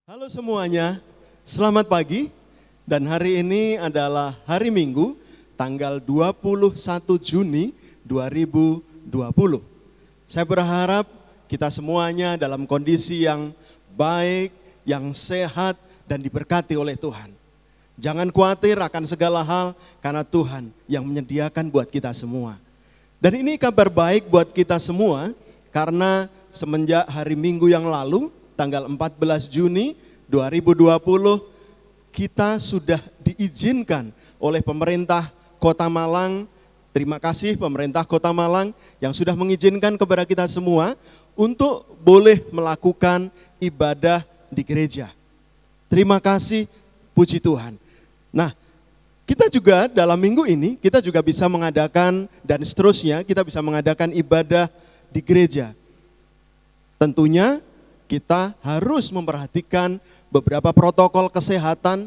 Halo semuanya, selamat pagi. Dan hari ini adalah hari Minggu, tanggal 21 Juni 2020. Saya berharap kita semuanya dalam kondisi yang baik, yang sehat, dan diberkati oleh Tuhan. Jangan khawatir akan segala hal, karena Tuhan yang menyediakan buat kita semua. Dan ini kabar baik buat kita semua, karena semenjak hari Minggu yang lalu, tanggal 14 Juni 2020, kita sudah diizinkan oleh pemerintah Kota Malang. Terima kasih pemerintah Kota Malang yang sudah mengizinkan kepada kita semua untuk boleh melakukan ibadah di gereja. Terima kasih, puji Tuhan. Nah, kita juga dalam minggu ini, kita juga bisa mengadakan dan seterusnya, kita bisa mengadakan ibadah di gereja. Tentunya kita harus memperhatikan beberapa protokol kesehatan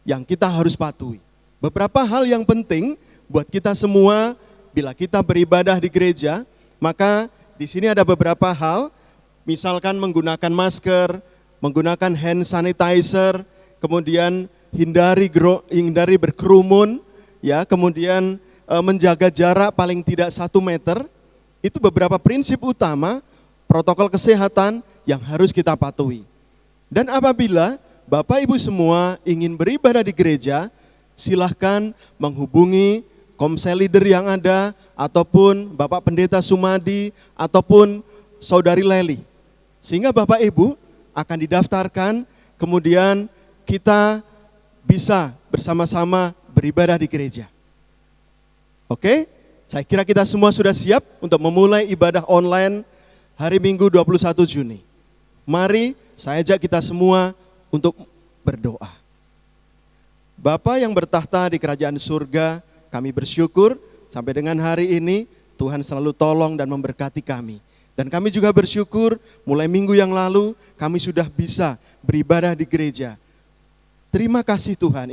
yang kita harus patuhi. Beberapa hal yang penting buat kita semua bila kita beribadah di gereja, maka di sini ada beberapa hal, misalkan menggunakan masker, menggunakan hand sanitizer, kemudian hindari berkerumun, ya, kemudian menjaga jarak paling tidak 1 meter. Itu beberapa prinsip utama protokol kesehatan yang harus kita patuhi. Dan apabila Bapak Ibu semua ingin beribadah di gereja, silahkan menghubungi komsel leader yang ada, ataupun Bapak Pendeta Sumadi, ataupun Saudari Leli. Sehingga Bapak Ibu akan didaftarkan, kemudian kita bisa bersama-sama beribadah di gereja. Oke, saya kira kita semua sudah siap untuk memulai ibadah online hari Minggu 21 Juni. Mari saya ajak kita semua untuk berdoa. Bapa yang bertahta di kerajaan surga, kami bersyukur sampai dengan hari ini Tuhan selalu tolong dan memberkati kami. Dan kami juga bersyukur mulai minggu yang lalu kami sudah bisa beribadah di gereja. Terima kasih Tuhan,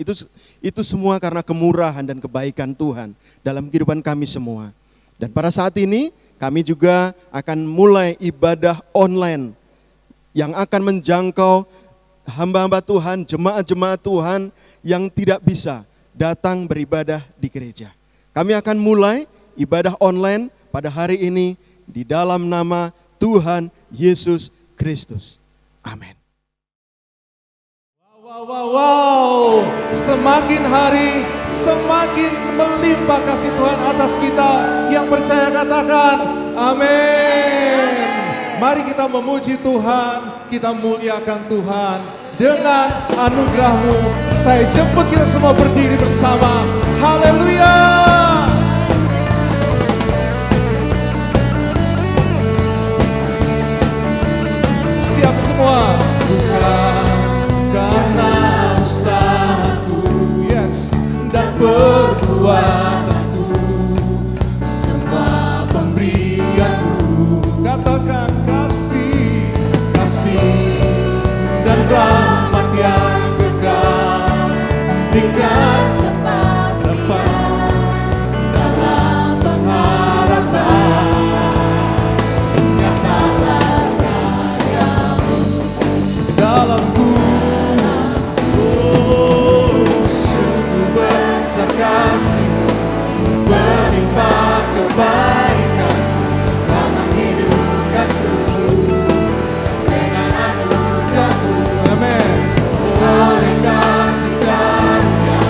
itu semua karena kemurahan dan kebaikan Tuhan dalam kehidupan kami semua. Dan pada saat ini kami juga akan mulai ibadah online yang akan menjangkau hamba-hamba Tuhan, jemaat-jemaat Tuhan yang tidak bisa datang beribadah di gereja. Kami akan mulai ibadah online pada hari ini di dalam nama Tuhan Yesus Kristus. Amin. Wow, semakin hari semakin melimpah kasih Tuhan atas kita. Yang percaya katakan amin. Mari kita memuji Tuhan, kita muliakan Tuhan. Dengan anugerah-Mu, saya jemput kita semua berdiri bersama. Haleluya. Siap semua. Bukan karena usahaku, yes, dan perbuatanku, semua pemberianku, katakan kasih dan rahmat yang kekal, berikan lepas dalam pengharapan, nyatalah karya-Mu dalamku. Sungguh besar kasih-Mu, berlimpah kebaikan, karena hidupkanku dengan anugerah-Mu. Amin. Oleh kasih karunia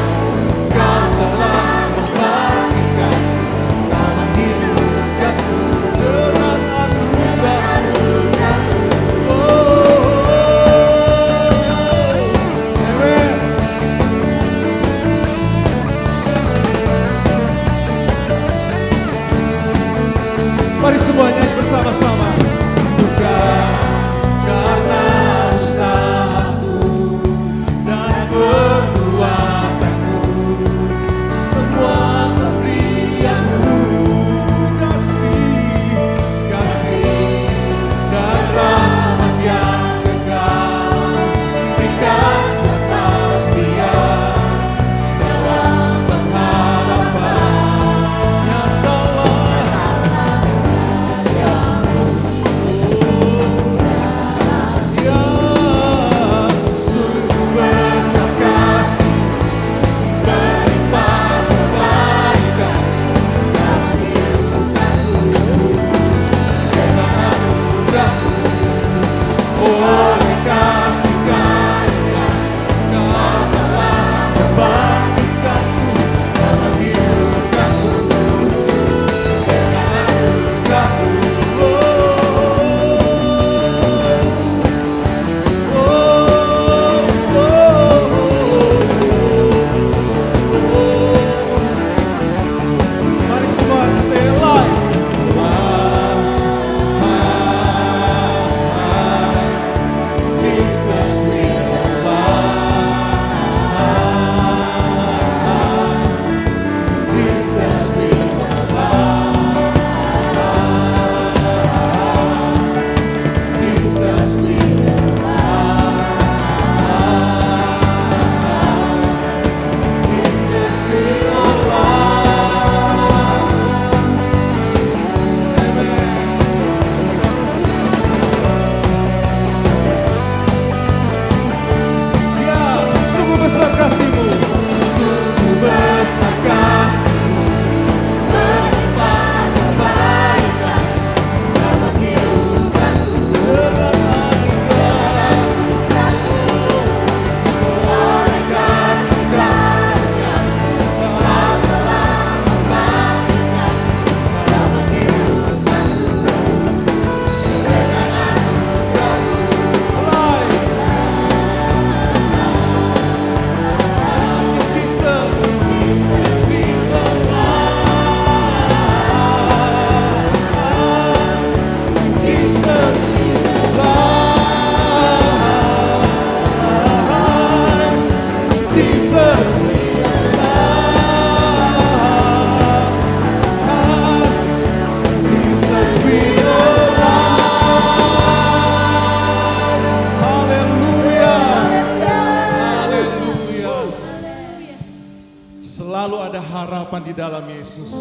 ada harapan di dalam Yesus.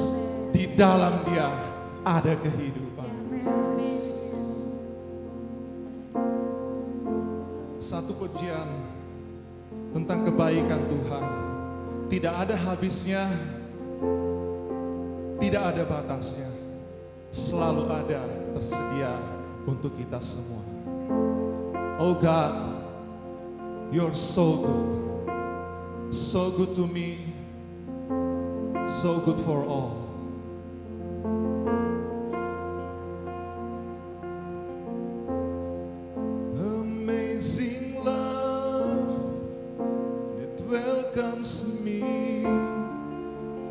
Di dalam Dia ada kehidupan. Satu pujian tentang kebaikan Tuhan. Tidak ada habisnya, tidak ada batasnya. Selalu ada tersedia untuk kita semua. Oh God, You're so good. So good to me. So good for all. Amazing love that welcomes me,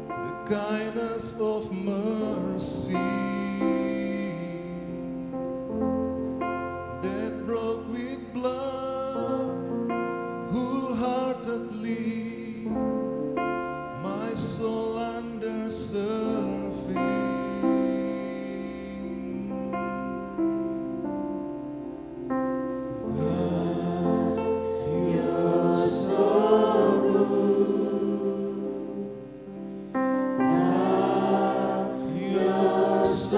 the kindness of mercy that broke with blood wholeheartedly, my soul under surfing. You're so good. You're so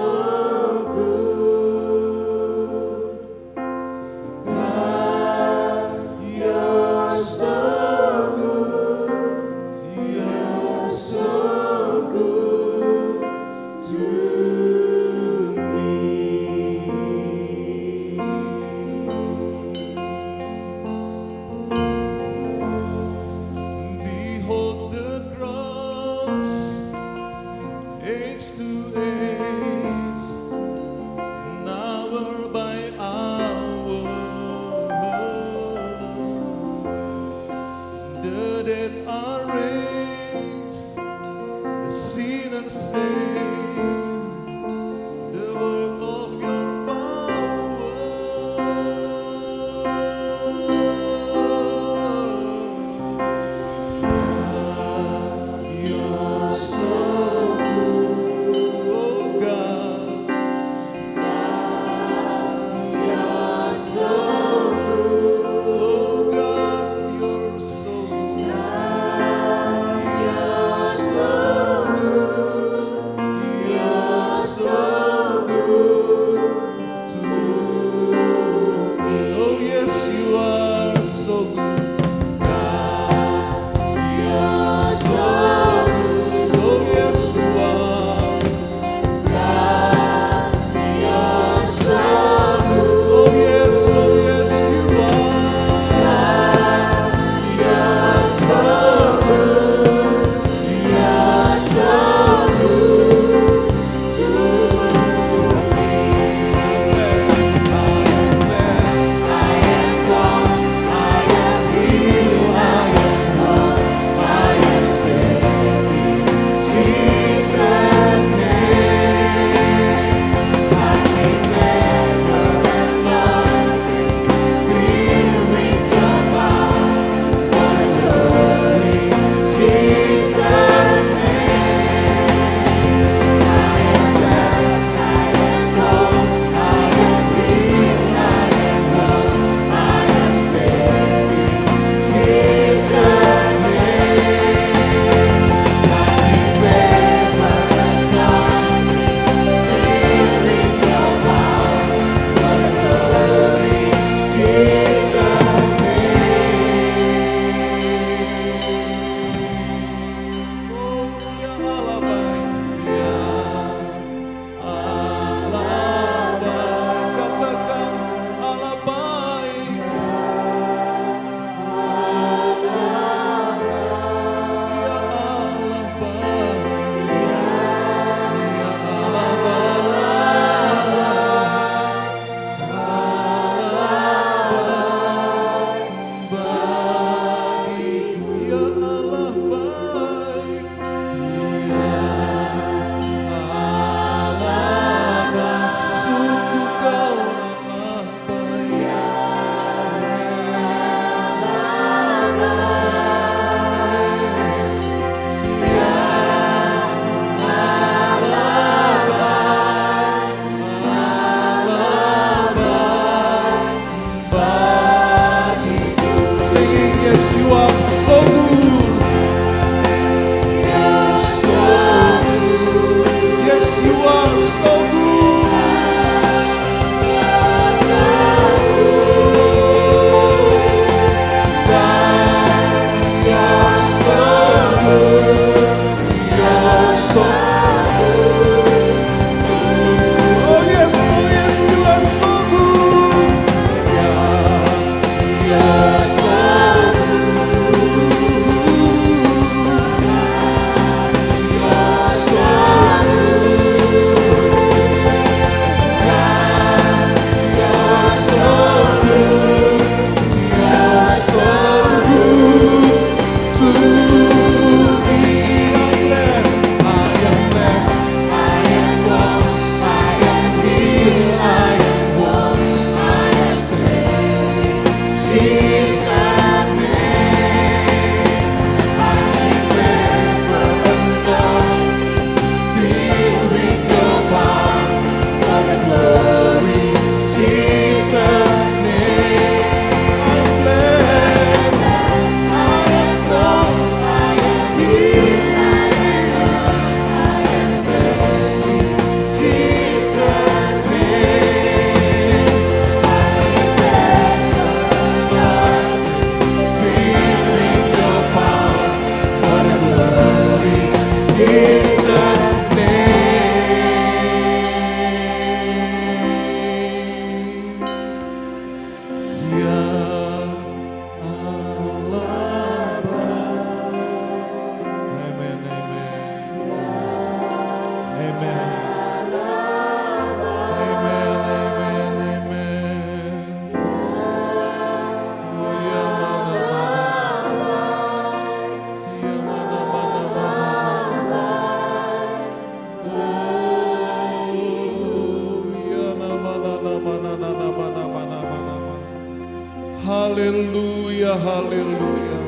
Haleluya, haleluya.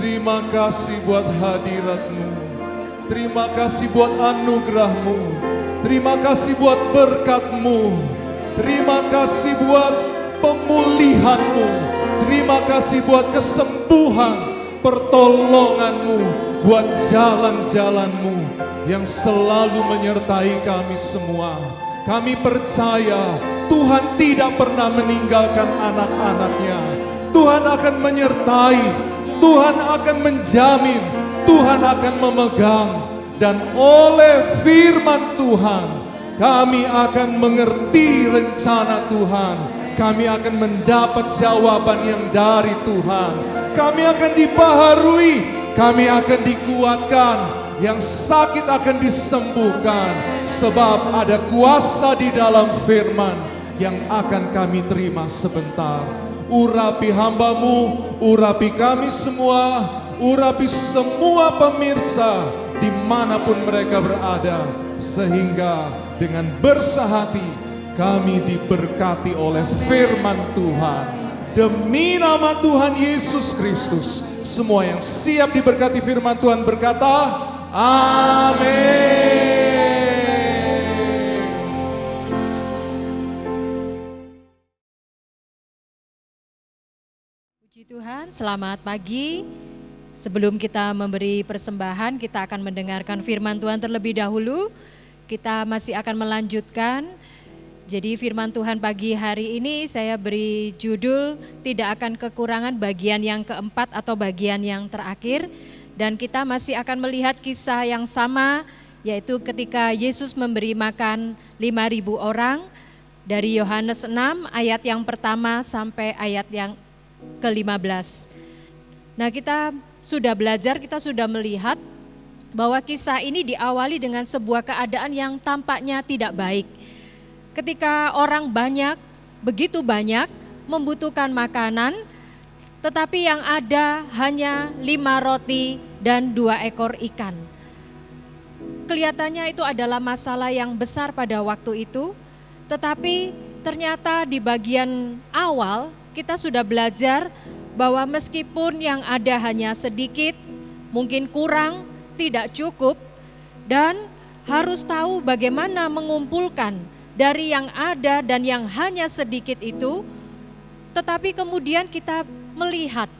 Terima kasih buat hadirat-Mu. Terima kasih buat anugerah-Mu. Terima kasih buat berkat-Mu. Terima kasih buat pemulihan-Mu. Terima kasih buat kesembuhan, pertolongan-Mu, buat jalan-jalan-Mu yang selalu menyertai kami semua. Kami percaya Tuhan tidak pernah meninggalkan anak-anak-Nya. Tuhan akan menyertai, Tuhan akan menjamin, Tuhan akan memegang. Dan oleh firman Tuhan, kami akan mengerti rencana Tuhan. Kami akan mendapat jawaban yang dari Tuhan. Kami akan dibaharui, kami akan dikuatkan. Yang sakit akan disembuhkan, sebab ada kuasa di dalam firman yang akan kami terima sebentar. Urapi hamba-Mu, urapi kami semua, urapi semua pemirsa dimanapun mereka berada, sehingga dengan bersahati kami diberkati oleh firman Tuhan. Demi nama Tuhan Yesus Kristus, semua yang siap diberkati firman Tuhan berkata, amin. Puji Tuhan, selamat pagi. Sebelum kita memberi persembahan, kita akan mendengarkan firman Tuhan terlebih dahulu. Kita masih akan melanjutkan. Jadi firman Tuhan pagi hari ini saya beri judul tidak akan kekurangan bagian yang keempat atau bagian yang terakhir. Dan kita masih akan melihat kisah yang sama, yaitu ketika Yesus memberi makan 5.000 orang dari Yohanes 6 ayat yang pertama sampai ayat yang ke-15. Nah, kita sudah belajar, kita sudah melihat bahwa kisah ini diawali dengan sebuah keadaan yang tampaknya tidak baik. Ketika orang banyak, begitu banyak membutuhkan makanan, tetapi yang ada hanya 5 roti dan 2 ekor ikan. Kelihatannya itu adalah masalah yang besar pada waktu itu, tetapi ternyata di bagian awal kita sudah belajar bahwa meskipun yang ada hanya sedikit, mungkin kurang, tidak cukup, dan harus tahu bagaimana mengumpulkan dari yang ada dan yang hanya sedikit itu. Tetapi kemudian kita melihat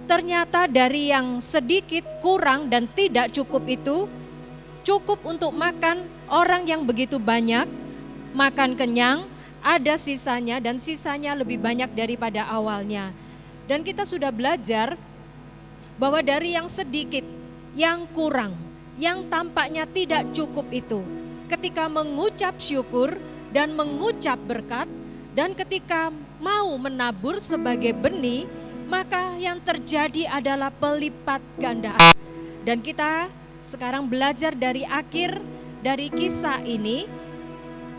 ternyata dari yang sedikit, kurang, dan tidak cukup itu cukup untuk makan orang yang begitu banyak, makan kenyang, ada sisanya dan sisanya lebih banyak daripada awalnya. Dan kita sudah belajar bahwa dari yang sedikit, yang kurang, yang tampaknya tidak cukup itu, ketika mengucap syukur dan mengucap berkat, dan ketika mau menabur sebagai benih, maka yang terjadi adalah pelipat gandaan. Dan kita sekarang belajar dari akhir dari kisah ini.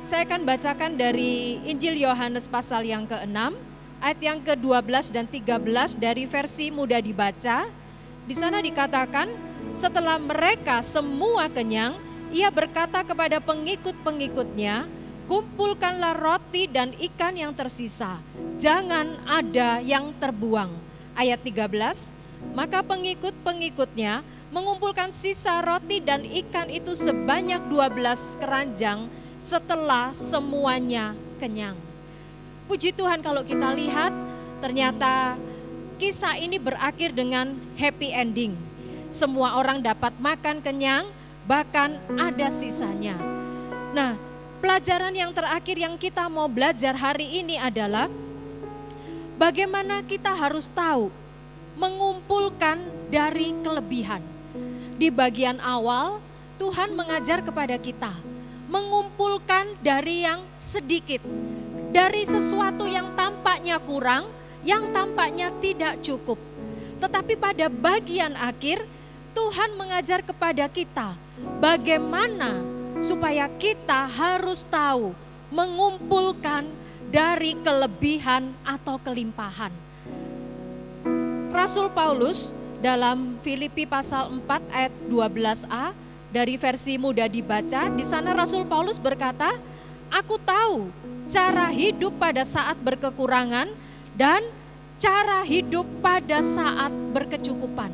Saya akan bacakan dari Injil Yohanes pasal yang ke-6, ayat yang ke-12 dan 13 dari versi mudah dibaca. Di sana dikatakan, setelah mereka semua kenyang, Ia berkata kepada pengikut-pengikutnya, kumpulkanlah roti dan ikan yang tersisa, jangan ada yang terbuang. Ayat 13, maka pengikut-pengikutnya mengumpulkan sisa roti dan ikan itu sebanyak 12 keranjang setelah semuanya kenyang. Puji Tuhan, kalau kita lihat ternyata kisah ini berakhir dengan happy ending. Semua orang dapat makan kenyang, bahkan ada sisanya. Nah, pelajaran yang terakhir yang kita mau belajar hari ini adalah bagaimana kita harus tahu mengumpulkan dari kelebihan. Di bagian awal Tuhan mengajar kepada kita mengumpulkan dari yang sedikit, dari sesuatu yang tampaknya kurang, yang tampaknya tidak cukup. Tetapi pada bagian akhir Tuhan mengajar kepada kita bagaimana supaya kita harus tahu mengumpulkan dari kelebihan atau kelimpahan. Rasul Paulus dalam Filipi pasal 4 ayat 12a dari versi mudah dibaca, di sana Rasul Paulus berkata, aku tahu cara hidup pada saat berkekurangan dan cara hidup pada saat berkecukupan.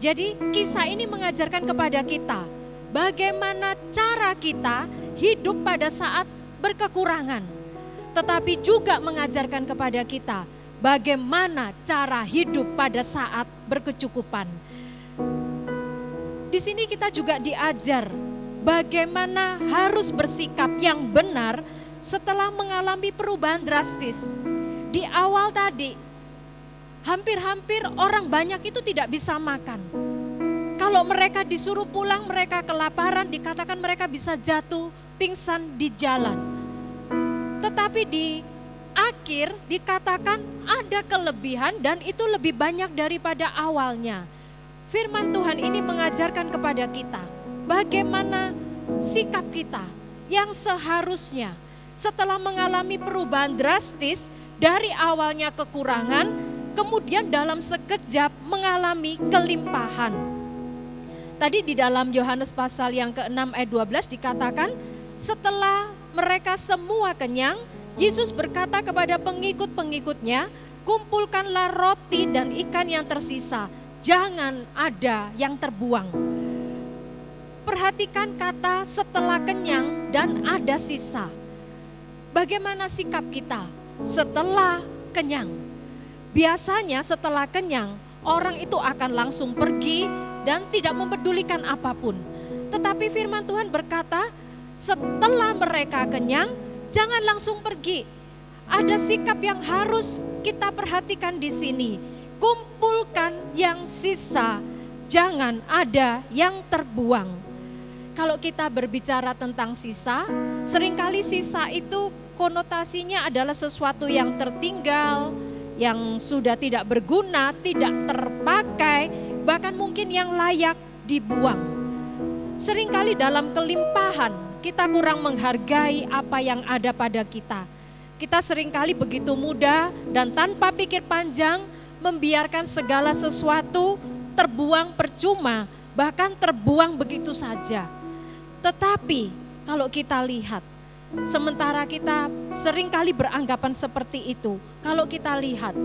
Jadi kisah ini mengajarkan kepada kita bagaimana cara kita hidup pada saat berkekurangan. Tetapi juga mengajarkan kepada kita bagaimana cara hidup pada saat berkecukupan. Di sini kita juga diajar bagaimana harus bersikap yang benar setelah mengalami perubahan drastis. Di awal tadi, hampir-hampir orang banyak itu tidak bisa makan. Kalau mereka disuruh pulang, mereka kelaparan, dikatakan mereka bisa jatuh pingsan di jalan. Tetapi di akhir dikatakan ada kelebihan dan itu lebih banyak daripada awalnya. Firman Tuhan ini mengajarkan kepada kita bagaimana sikap kita yang seharusnya setelah mengalami perubahan drastis dari awalnya kekurangan, kemudian dalam sekejap mengalami kelimpahan. Tadi di dalam Yohanes pasal yang ke-6 ayat 12 dikatakan, setelah mereka semua kenyang, Yesus berkata kepada pengikut-pengikutnya, kumpulkanlah roti dan ikan yang tersisa, jangan ada yang terbuang. Perhatikan kata setelah kenyang dan ada sisa. Bagaimana sikap kita setelah kenyang? Biasanya setelah kenyang, orang itu akan langsung pergi dan tidak mempedulikan apapun. Tetapi firman Tuhan berkata, setelah mereka kenyang, jangan langsung pergi. Ada sikap yang harus kita perhatikan di sini. Kumpulkan yang sisa, jangan ada yang terbuang. Kalau kita berbicara tentang sisa, seringkali sisa itu konotasinya adalah sesuatu yang tertinggal, yang sudah tidak berguna, tidak terpakai, bahkan mungkin yang layak dibuang. Seringkali dalam kelimpahan kita kurang menghargai apa yang ada pada kita. Kita seringkali begitu mudah dan tanpa pikir panjang membiarkan segala sesuatu terbuang percuma, bahkan terbuang begitu saja. Tetapi kalau kita lihat, sementara kita seringkali beranggapan seperti itu, kalau kita lihat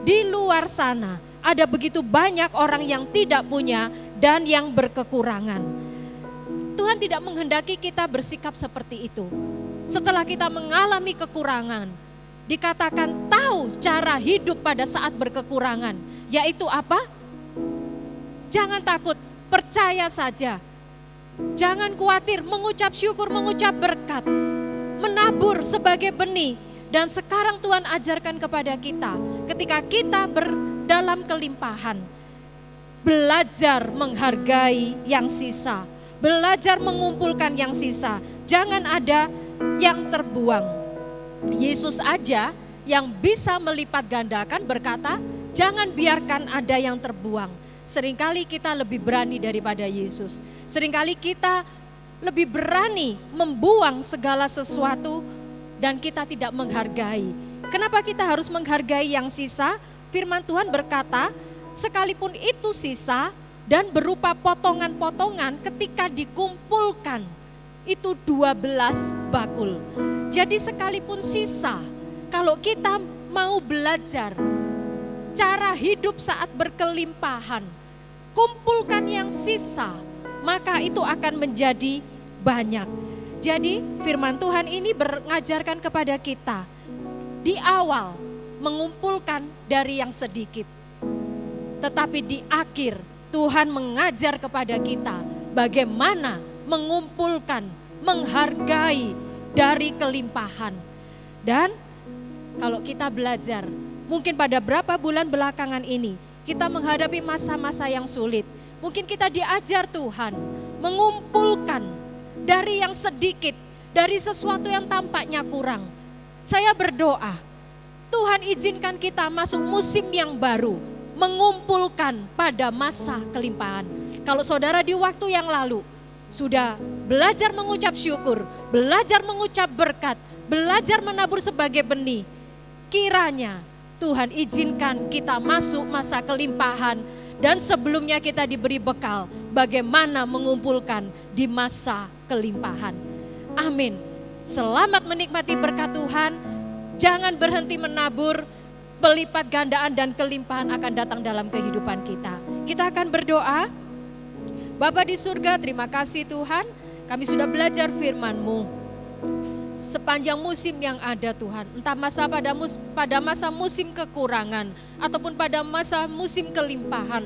di luar sana ada begitu banyak orang yang tidak punya dan yang berkekurangan. Tuhan tidak menghendaki kita bersikap seperti itu. Setelah kita mengalami kekurangan, dikatakan tahu cara hidup pada saat berkekurangan, yaitu apa? Jangan takut, percaya saja. Jangan khawatir, mengucap syukur, mengucap berkat, menabur sebagai benih. Dan sekarang Tuhan ajarkan kepada kita, ketika kita dalam kelimpahan, belajar menghargai yang sisa, belajar mengumpulkan yang sisa, jangan ada yang terbuang. Yesus aja yang bisa melipat gandakan berkata, jangan biarkan ada yang terbuang. Seringkali kita lebih berani daripada Yesus. Seringkali kita lebih berani membuang segala sesuatu dan kita tidak menghargai. Kenapa kita harus menghargai yang sisa? Firman Tuhan berkata, sekalipun itu sisa dan berupa potongan-potongan ketika dikumpulkan, itu 12 bakul. Jadi sekalipun sisa, kalau kita mau belajar cara hidup saat berkelimpahan, kumpulkan yang sisa, maka itu akan menjadi banyak. Jadi firman Tuhan ini mengajarkan kepada kita, di awal mengumpulkan dari yang sedikit. Tetapi di akhir Tuhan mengajar kepada kita bagaimana mengumpulkan, menghargai dari kelimpahan. Dan kalau kita belajar, mungkin pada berapa bulan belakangan ini, kita menghadapi masa-masa yang sulit. Mungkin kita diajar Tuhan mengumpulkan dari yang sedikit, dari sesuatu yang tampaknya kurang. Saya berdoa, Tuhan izinkan kita masuk musim yang baru, mengumpulkan pada masa kelimpahan. Kalau saudara di waktu yang lalu sudah belajar mengucap syukur, belajar mengucap berkat, belajar menabur sebagai benih, kiranya Tuhan izinkan kita masuk masa kelimpahan dan sebelumnya kita diberi bekal bagaimana mengumpulkan di masa kelimpahan. Amin. Selamat menikmati berkat Tuhan. Jangan berhenti menabur. pelipat gandaan dan kelimpahan akan datang dalam kehidupan kita. Kita akan berdoa. Bapa di surga, terima kasih Tuhan, kami sudah belajar firman-Mu sepanjang musim yang ada Tuhan. Entah pada masa musim kekurangan ataupun pada masa musim kelimpahan.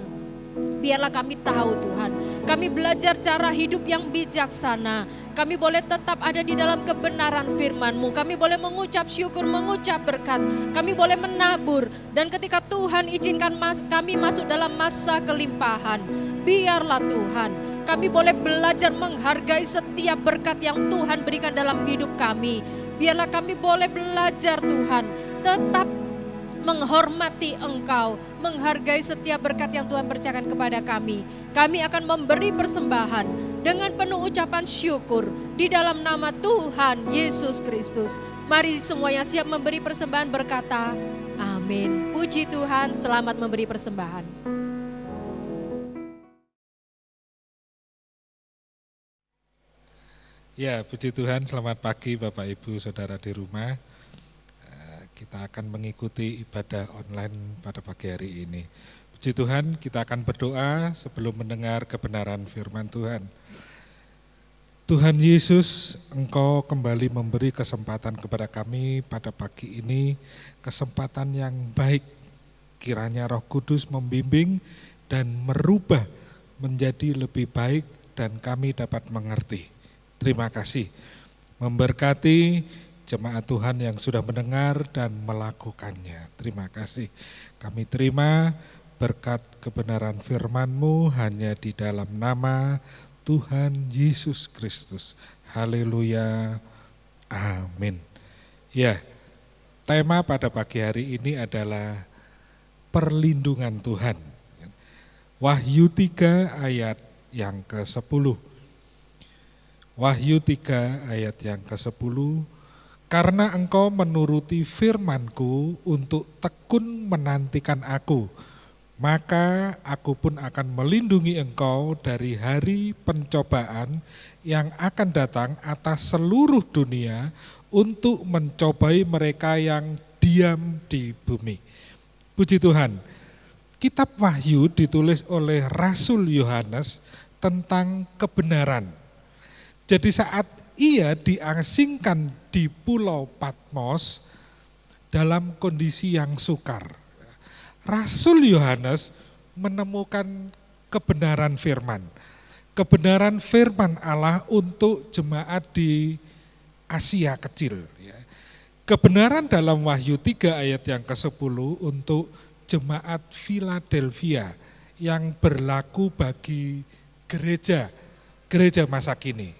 Biarlah kami tahu Tuhan, kami belajar cara hidup yang bijaksana. Kami boleh tetap ada di dalam kebenaran firman-Mu. Kami boleh mengucap syukur, mengucap berkat. Kami boleh menabur. Dan ketika Tuhan izinkan kami masuk dalam masa kelimpahan, biarlah Tuhan, kami boleh belajar menghargai setiap berkat yang Tuhan berikan dalam hidup kami. Biarlah kami boleh belajar Tuhan, tetap menghormati Engkau, menghargai setiap berkat yang Tuhan percayakan kepada kami. Kami akan memberi persembahan dengan penuh ucapan syukur di dalam nama Tuhan Yesus Kristus. Mari semua yang siap memberi persembahan berkata, amin. Puji Tuhan, selamat memberi persembahan. Ya, puji Tuhan, selamat pagi Bapak Ibu Saudara di rumah. Kita akan mengikuti ibadah online pada pagi hari ini. Puji Tuhan, kita akan berdoa sebelum mendengar kebenaran firman Tuhan. Tuhan Yesus, Engkau kembali memberi kesempatan kepada kami pada pagi ini, kesempatan yang baik. Kiranya Roh Kudus membimbing dan merubah menjadi lebih baik dan kami dapat mengerti. Terima kasih. Memberkati jemaat Tuhan yang sudah mendengar dan melakukannya. Terima kasih. Kami terima berkat kebenaran firman-Mu hanya di dalam nama Tuhan Yesus Kristus. Haleluya. Amin. Ya, tema pada pagi hari ini adalah perlindungan Tuhan. Wahyu 3 ayat yang ke-10. Wahyu 3 ayat yang ke-10. Karena engkau menuruti firman-Ku untuk tekun menantikan Aku, maka Aku pun akan melindungi engkau dari hari pencobaan yang akan datang atas seluruh dunia untuk mencobai mereka yang diam di bumi. Puji Tuhan, kitab Wahyu ditulis oleh Rasul Yohanes tentang kebenaran. Jadi saat ia diasingkan di Pulau Patmos dalam kondisi yang sukar, Rasul Yohanes menemukan kebenaran firman. Kebenaran firman Allah untuk jemaat di Asia Kecil. Kebenaran dalam Wahyu 3 ayat yang ke-10 untuk jemaat Philadelphia yang berlaku bagi gereja masa kini.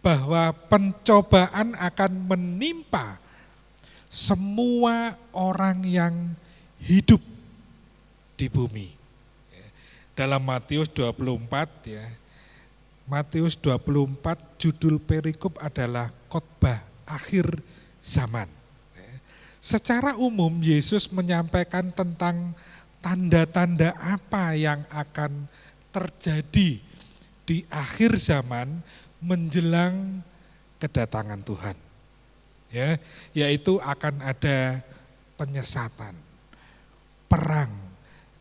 Bahwa pencobaan akan menimpa semua orang yang hidup di bumi. Dalam Matius 24 ya, Matius 24 judul perikop adalah khotbah akhir zaman. Secara umum Yesus menyampaikan tentang tanda-tanda apa yang akan terjadi di akhir zaman menjelang kedatangan Tuhan. Ya, yaitu akan ada penyesatan, perang,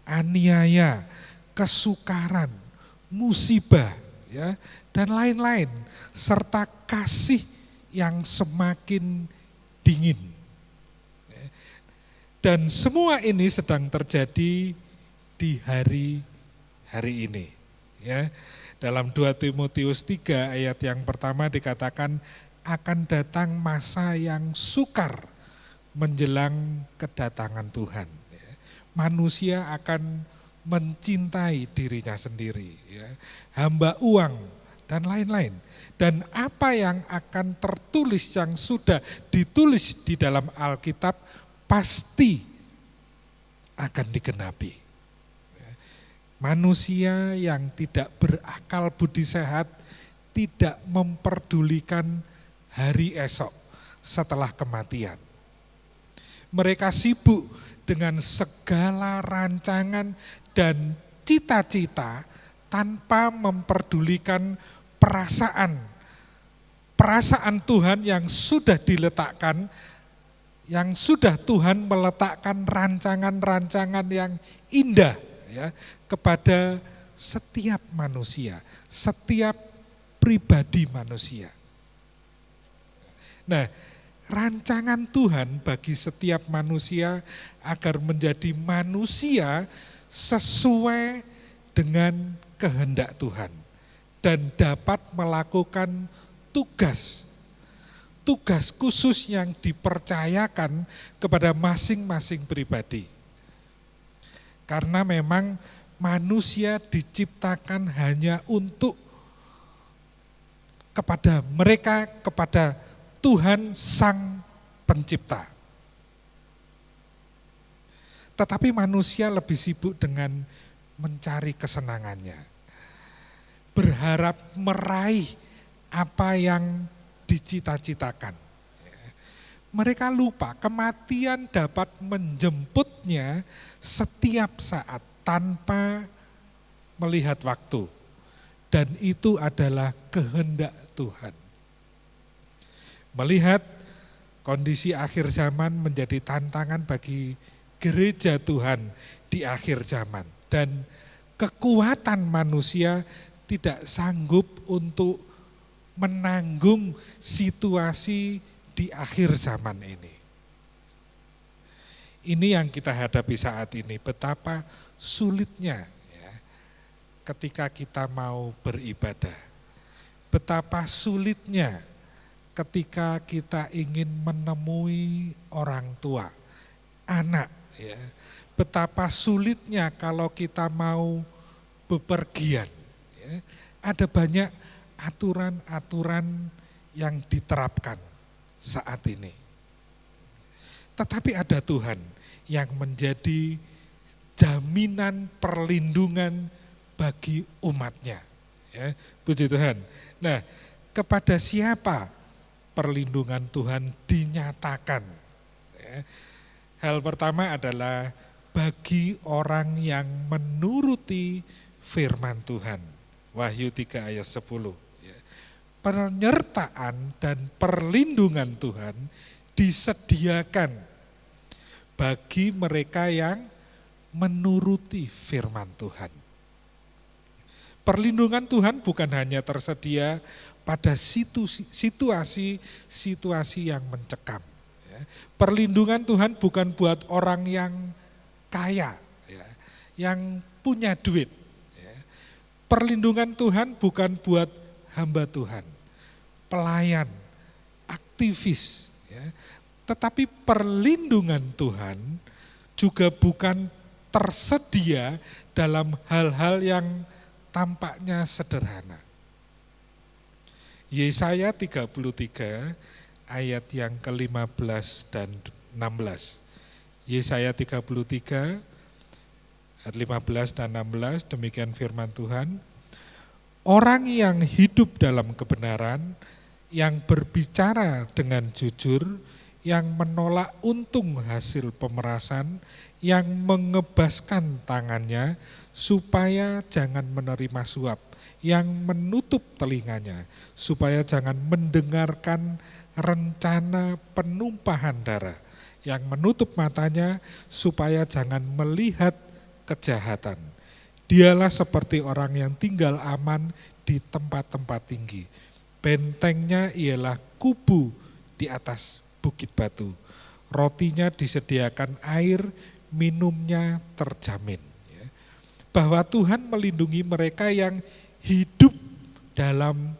aniaya, kesukaran, musibah, ya, dan lain-lain, serta kasih yang semakin dingin. Dan semua ini sedang terjadi di hari ini. Ya. Dalam 2 Timotius 3 ayat yang pertama dikatakan akan datang masa yang sukar menjelang kedatangan Tuhan. Manusia akan mencintai dirinya sendiri, ya, hamba uang dan lain-lain. Dan apa yang akan tertulis yang sudah ditulis di dalam Alkitab pasti akan digenapi. Manusia yang tidak berakal budi sehat tidak memperdulikan hari esok setelah kematian. Mereka sibuk dengan segala rancangan dan cita-cita tanpa memperdulikan perasaan Tuhan yang sudah diletakkan yang sudah Tuhan meletakkan rancangan-rancangan yang indah ya kepada setiap manusia, setiap pribadi manusia. Nah, rancangan Tuhan bagi setiap manusia agar menjadi manusia sesuai dengan kehendak Tuhan dan dapat melakukan tugas khusus yang dipercayakan kepada masing-masing pribadi. Karena memang manusia diciptakan hanya untuk kepada Tuhan Sang Pencipta. Tetapi manusia lebih sibuk dengan mencari kesenangannya, berharap meraih apa yang dicita-citakan. Mereka lupa kematian dapat menjemputnya setiap saat tanpa melihat waktu. Dan itu adalah kehendak Tuhan. Melihat kondisi akhir zaman menjadi tantangan bagi gereja Tuhan di akhir zaman. Dan kekuatan manusia tidak sanggup untuk menanggung situasi di akhir zaman ini. Ini yang kita hadapi saat ini, betapa sulitnya ya, ketika kita mau beribadah. Betapa sulitnya ketika kita ingin menemui orang tua, anak. Ya. Betapa sulitnya kalau kita mau bepergian. Ya. Ada banyak aturan-aturan yang diterapkan saat ini. Tetapi ada Tuhan yang menjadi jaminan perlindungan bagi umatnya. Ya, puji Tuhan. Nah, kepada siapa perlindungan Tuhan dinyatakan? Ya, hal pertama adalah bagi orang yang menuruti firman Tuhan. Wahyu 3 ayat 10. Ya. Penyertaan dan perlindungan Tuhan disediakan bagi mereka yang menuruti firman Tuhan. Perlindungan Tuhan bukan hanya tersedia pada situasi-situasi yang mencekam. Ya. Perlindungan Tuhan bukan buat orang yang kaya, ya, yang punya duit. Ya. Perlindungan Tuhan bukan buat hamba Tuhan, pelayan, aktivis. Ya. Tetapi perlindungan Tuhan juga bukan tersedia dalam hal-hal yang tampaknya sederhana. Yesaya 33 ayat yang ke-15 dan 16. Yesaya 33 ayat 15 dan 16, demikian firman Tuhan. Orang yang hidup dalam kebenaran, yang berbicara dengan jujur, yang menolak untung hasil pemerasan, yang mengebaskan tangannya supaya jangan menerima suap, yang menutup telinganya supaya jangan mendengarkan rencana penumpahan darah, yang menutup matanya supaya jangan melihat kejahatan. Dialah seperti orang yang tinggal aman di tempat-tempat tinggi. Bentengnya ialah kubu di atas bukit batu. Rotinya disediakan air, minumnya terjamin. Bahwa Tuhan melindungi mereka yang hidup dalam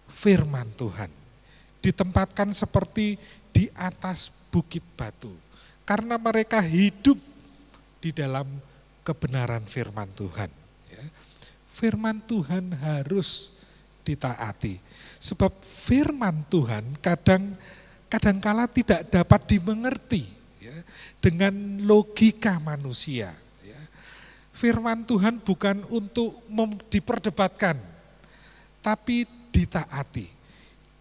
firman Tuhan. Ditempatkan seperti di atas bukit batu. Karena mereka hidup di dalam kebenaran firman Tuhan. Firman Tuhan harus ditaati. Sebab firman Tuhan kadangkala tidak dapat dimengerti ya, dengan logika manusia. Ya. Firman Tuhan bukan untuk diperdebatkan, tapi ditaati,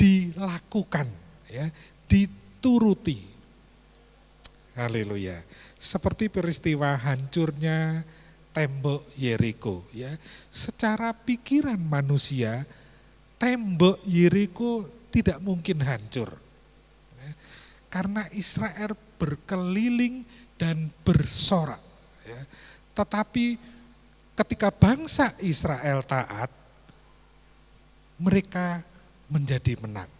dilakukan, ya, dituruti. Haleluya. Seperti peristiwa hancurnya tembok Yeriko. Ya. Secara pikiran manusia, tembok Yeriko tidak mungkin hancur. karena Israel berkeliling dan bersorak. Ya. Tetapi ketika bangsa Israel taat, mereka menjadi menang.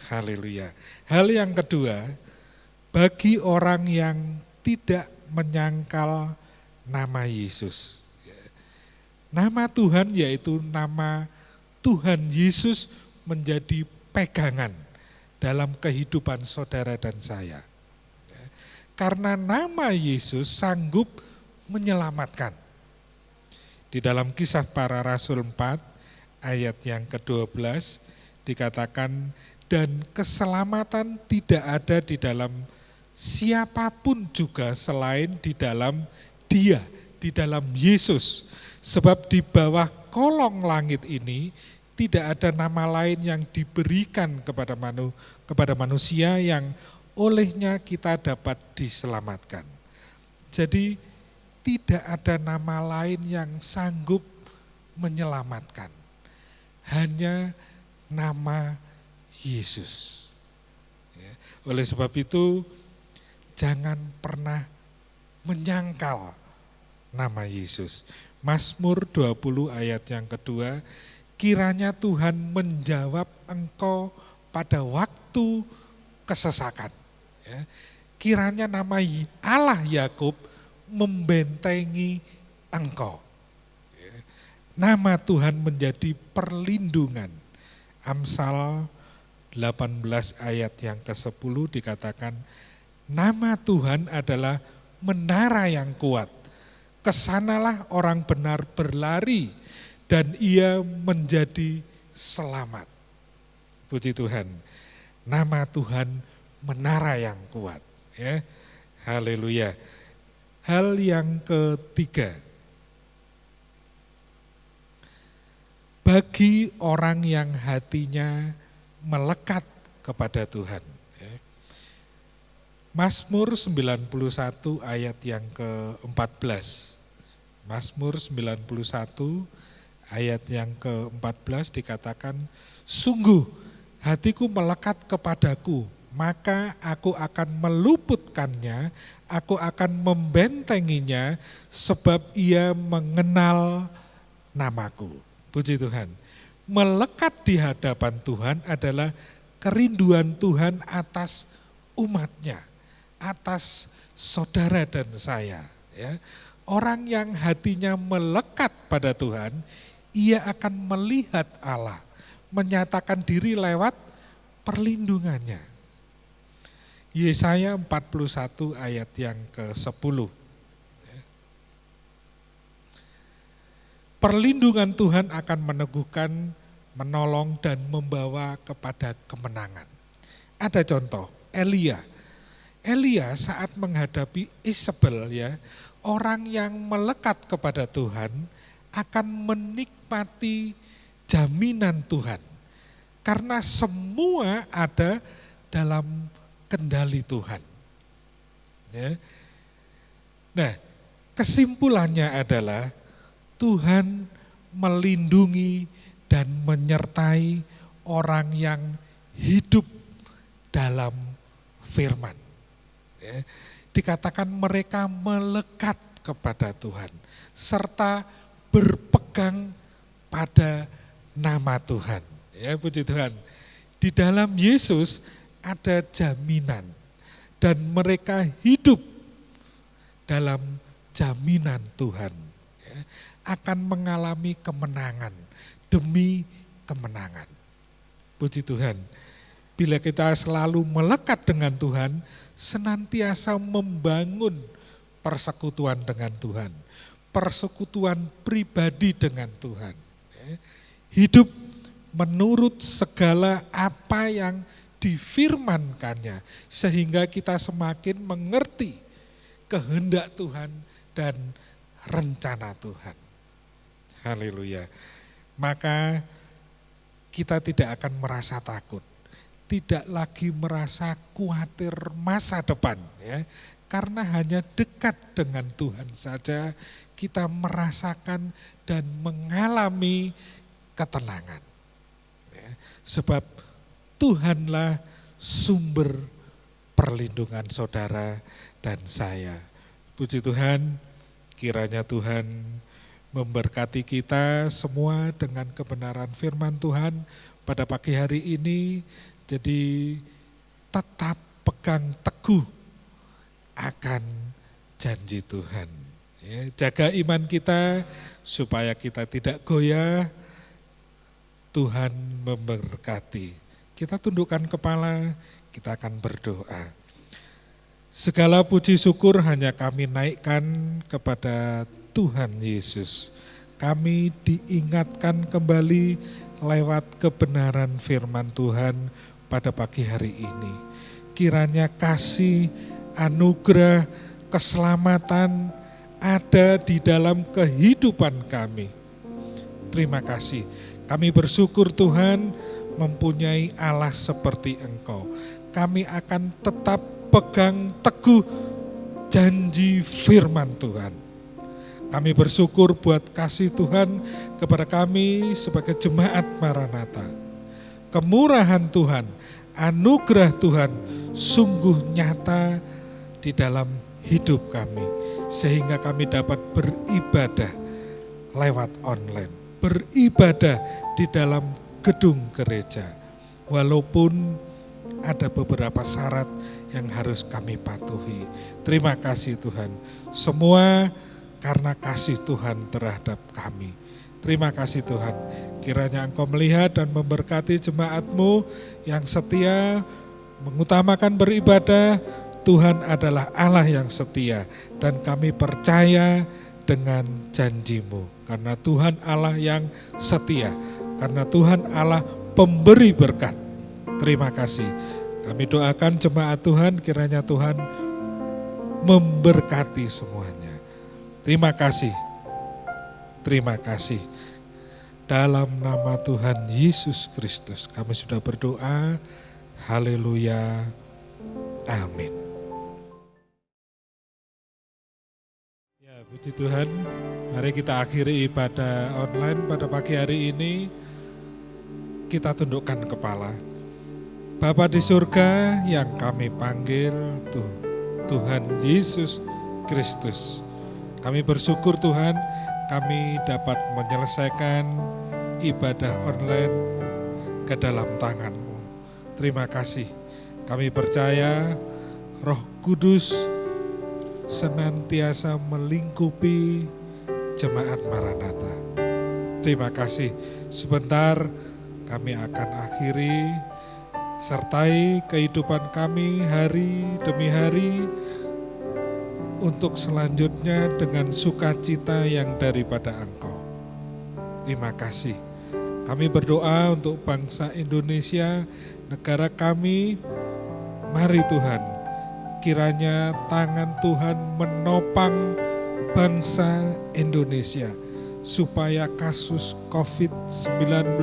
Haleluya. Hal yang kedua, bagi orang yang tidak menyangkal nama Yesus. Nama Tuhan yaitu nama Tuhan Yesus menjadi pegangan dalam kehidupan saudara dan saya. Karena nama Yesus sanggup menyelamatkan. Di dalam Kisah Para Rasul 4 ayat yang ke-12 dikatakan, dan keselamatan tidak ada di dalam siapapun juga selain di dalam Dia, di dalam Yesus. Sebab di bawah kolong langit ini tidak ada nama lain yang diberikan kepada manusia yang olehnya kita dapat diselamatkan. Jadi tidak ada nama lain yang sanggup menyelamatkan. Hanya nama Yesus. Ya. Oleh sebab itu jangan pernah menyangkal nama Yesus. Mazmur 20 ayat yang kedua, kiranya Tuhan menjawab engkau pada waktu kesesakan. Ya. Kiranya nama Allah Yakub membentengi engkau. Ya. Nama Tuhan menjadi perlindungan. Amsal 18 ayat yang ke-10 dikatakan, nama Tuhan adalah menara yang kuat. Kesanalah orang benar berlari dan ia menjadi selamat. Puji Tuhan. Nama Tuhan menara yang kuat. Ya. Haleluya. Hal yang ketiga. Bagi orang yang hatinya melekat kepada Tuhan. Mazmur 91 ayat yang ke-14. Mazmur 91 ayat yang ke-14 dikatakan, sungguh hatiku melekat kepadaku, maka aku akan meluputkannya, aku akan membentenginya, sebab ia mengenal namaku. Puji Tuhan. Melekat di hadapan Tuhan adalah kerinduan Tuhan atas umatnya, atas saudara dan saya. Ya. Orang yang hatinya melekat pada Tuhan, ia akan melihat Allah, menyatakan diri lewat perlindungannya. Yesaya 41 ayat yang ke-10. Perlindungan Tuhan akan meneguhkan, menolong dan membawa kepada kemenangan. Ada contoh, Elia. Elia saat menghadapi Isabel, ya, orang yang melekat kepada Tuhan akan menikmati jaminan Tuhan. Karena semua ada dalam kendali Tuhan. Ya. Nah, kesimpulannya adalah Tuhan melindungi dan menyertai orang yang hidup dalam firman. Ya, dikatakan mereka melekat kepada Tuhan serta berpegang pada nama Tuhan. Ya, puji Tuhan. Di dalam Yesus ada jaminan dan mereka hidup dalam jaminan Tuhan. Ya, akan mengalami kemenangan demi kemenangan. Puji Tuhan. Bila kita selalu melekat dengan Tuhan, senantiasa membangun persekutuan dengan Tuhan, persekutuan pribadi dengan Tuhan. Hidup menurut segala apa yang difirmankannya, sehingga kita semakin mengerti kehendak Tuhan dan rencana Tuhan. Haleluya. Maka kita tidak akan merasa takut, tidak lagi merasa khawatir masa depan, ya. Karena hanya dekat dengan Tuhan saja kita merasakan dan mengalami ketenangan. Ya. Sebab Tuhanlah sumber perlindungan saudara dan saya. Puji Tuhan, kiranya Tuhan memberkati kita semua dengan kebenaran firman Tuhan pada pagi hari ini. Jadi tetap pegang teguh akan janji Tuhan. Ya, jaga iman kita supaya kita tidak goyah. Tuhan memberkati. Kita tundukkan kepala, kita akan berdoa. Segala puji syukur hanya kami naikkan kepada Tuhan Yesus. Kami diingatkan kembali lewat kebenaran firman Tuhan pada pagi hari ini. Kiranya kasih, anugerah, keselamatan ada di dalam kehidupan kami. Terima kasih. Kami bersyukur Tuhan mempunyai Allah seperti Engkau. Kami akan tetap pegang teguh janji firman Tuhan. Kami bersyukur buat kasih Tuhan kepada kami sebagai jemaat Maranatha. Kemurahan Tuhan, anugerah Tuhan sungguh nyata di dalam hidup kami. Sehingga kami dapat beribadah lewat online. Beribadah di dalam gedung gereja. Walaupun ada beberapa syarat yang harus kami patuhi. Terima kasih Tuhan. Semua karena kasih Tuhan terhadap kami. Terima kasih Tuhan. Kiranya Engkau melihat dan memberkati jemaat-Mu yang setia, mengutamakan beribadah. Tuhan adalah Allah yang setia dan kami percaya dengan janji-Mu. Karena Tuhan Allah yang setia, karena Tuhan Allah pemberi berkat. Terima kasih. Kami doakan jemaat Tuhan, kiranya Tuhan memberkati semuanya. Terima kasih. Terima kasih. Dalam nama Tuhan Yesus Kristus kami sudah berdoa. Haleluya. Amin. Ya, puji Tuhan. Mari kita akhiri ibadah online pada pagi hari ini. Kita tundukkan kepala. Bapa di surga yang kami panggil Tuhan Yesus Kristus. Kami bersyukur Tuhan, kami dapat menyelesaikan ibadah online ke dalam tangan-Mu. Terima kasih. Kami percaya Roh Kudus senantiasa melingkupi jemaat Maranatha. Terima kasih. Sebentar kami akan akhiri, sertai kehidupan kami hari demi hari untuk selanjutnya dengan sukacita yang daripada Engkau. Terima kasih. Kami berdoa untuk bangsa Indonesia, negara kami. Mari Tuhan, kiranya tangan Tuhan menopang bangsa Indonesia supaya kasus COVID-19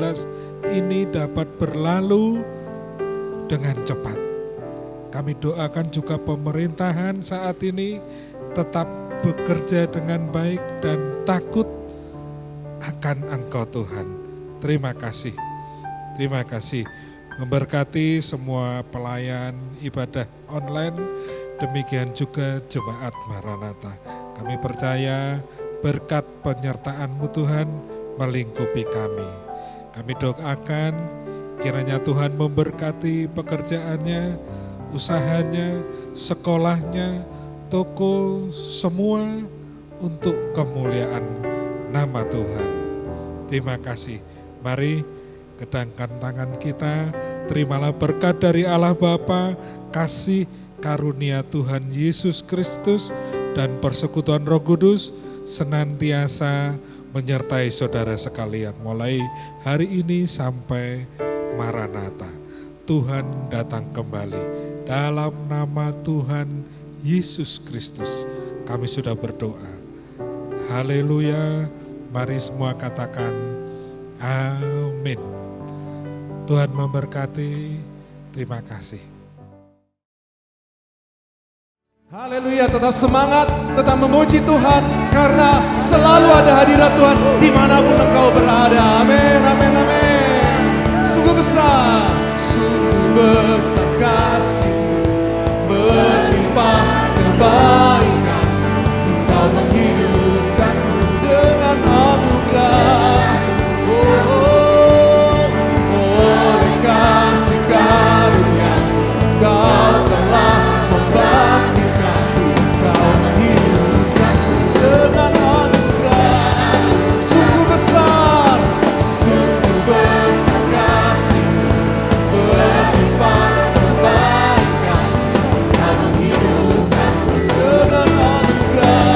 ini dapat berlalu dengan cepat. Kami doakan juga pemerintahan saat ini tetap bekerja dengan baik dan takut akan Engkau Tuhan. Terima kasih. Terima kasih. Memberkati semua pelayan ibadah online, demikian juga jemaat Maranatha. Kami percaya berkat penyertaan-Mu Tuhan melingkupi kami. Kami doakan kiranya Tuhan memberkati pekerjaannya, usahanya, sekolahnya, toko, semua untuk kemuliaan nama Tuhan. Terima kasih. Mari kedangkan tangan kita, terimalah berkat dari Allah Bapa, kasih karunia Tuhan Yesus Kristus, dan persekutuan Roh Kudus senantiasa menyertai saudara sekalian mulai hari ini sampai Maranatha. Tuhan datang kembali. Dalam nama Tuhan Yesus Kristus kami sudah berdoa. Haleluya. Mari semua katakan amin. Tuhan memberkati. Terima kasih. Haleluya, tetap semangat, tetap memuji Tuhan karena selalu ada hadirat Tuhan dimanapun engkau berada. Amin, amin, amin. Sungguh besar. sungguh besar kasih-Mu, berlimpah kebaikan, Engkau menghidupkanku dengan anugerah. Oleh kasih karunia Engkau telah membangkitkanku, Engkau menghidupkanku dengan anugerah. Sungguh besar kasih-Mu, berlimpah kebaikan, Engkau menghidupkanku dengan anugerah.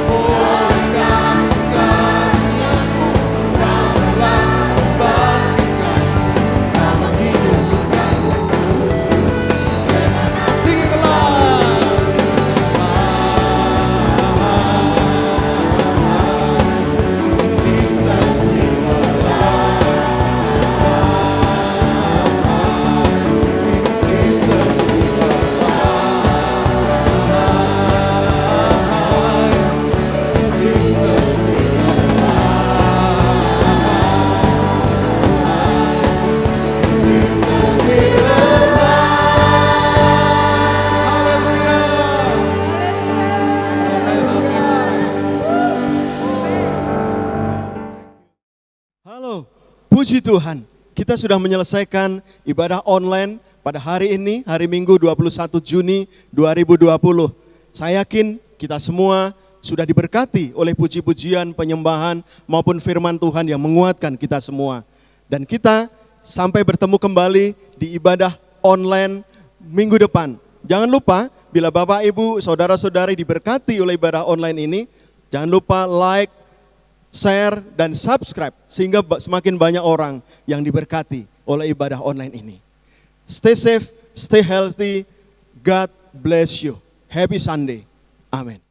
Oleh kasih karunia-Mu Engkau telah membangkitkanku, Engkau menghidupkanku. Singlah Jesus, we Jesus, we Jesus, we Jesus, we Halo, puji Tuhan. Kita sudah menyelesaikan ibadah online pada hari ini, hari Minggu 21 Juni 2020. Saya yakin kita semua sudah diberkati oleh puji-pujian, penyembahan maupun firman Tuhan yang menguatkan kita semua. Dan kita sampai bertemu kembali di ibadah online minggu depan. Jangan lupa, bila Bapak, Ibu, Saudara-saudari diberkati oleh ibadah online ini, jangan lupa like, share, dan subscribe sehingga semakin banyak orang yang diberkati oleh ibadah online ini. Stay safe, stay healthy, God bless you. Happy Sunday. Amen.